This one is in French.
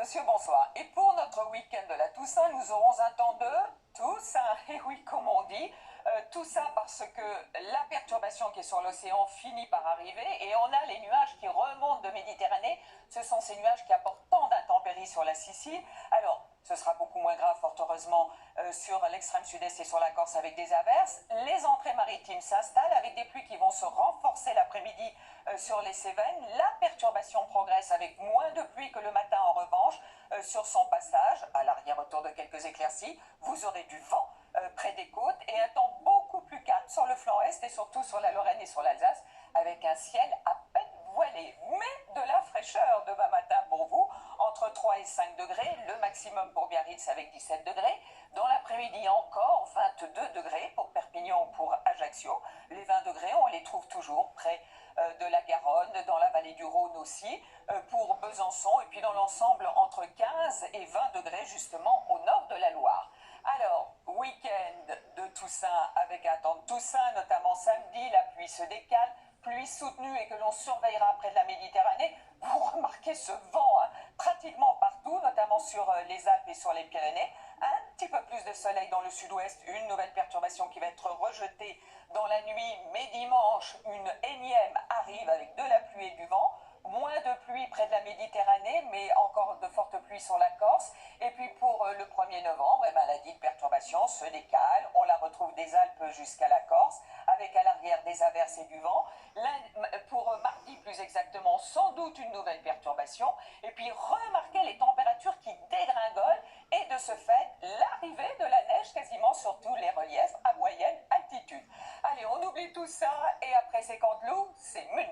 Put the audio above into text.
monsieur, bonsoir. Et pour notre week-end de la Toussaint, nous aurons un temps de Toussaint. Et oui, comme on dit, tout ça parce que la perturbation qui est sur l'océan finit par arriver et on a les nuages qui remontent de Méditerranée. Ce sont ces nuages qui apportent tant d'intempéries sur la Sicile. Alors, ce sera beaucoup moins grave, fort heureusement, sur l'extrême sud-est et sur la Corse avec des averses. Les entrées maritimes s'installent avec des pluies qui vont se renforcer l'après-midi sur les Cévennes. La perturbation progresse avec moins de pluie que le matin en revanche. Sur son passage, à l'arrière-retour de quelques éclaircies, vous aurez du vent près des côtes et un temps beaucoup plus calme sur le flanc est et surtout sur la Lorraine et sur l'Alsace avec un ciel à peine voilé. Mais de la fraîcheur demain matin pour vous, entre 3 et 5 degrés, le maximum pour Biarritz avec 17 degrés. Dans l'après-midi encore 22 degrés pour Perpignan ou pour Ajaccio. Les 20 degrés, on les trouve toujours près de la Garonne, dans la vallée du Rhône aussi, pour Besançon, et puis dans l'ensemble entre 15 et 20 degrés justement au nord de la Loire. Alors, week-end de Toussaint avec un temps de Toussaint, notamment samedi, la pluie se décale, pluie soutenue et que l'on surveillera près de la Méditerranée. Vous remarquez ce vent pratiquement partout, notamment sur les Alpes et sur les Pyrénées. Un petit peu plus de soleil dans le sud-ouest, une nouvelle perturbation qui va être rejetée dans la nuit, mais dimanche, une énième arrive avec de la pluie et du vent. Moins de pluie près de la Méditerranée, mais encore de fortes pluies sur la Corse. Et puis pour le 1er novembre, la dite perturbation se décale. On la retrouve des Alpes jusqu'à la Corse, avec à l'arrière des averses et du vent. Pour mardi, plus exactement, sans doute une nouvelle perturbation. Et puis remarquez les températures qui dégringolent et de ce fait, l'arrivée de la neige quasiment sur tous les reliefs à moyenne altitude. Allez, on oublie tout ça et après c'est Canteloup, c'est Munich.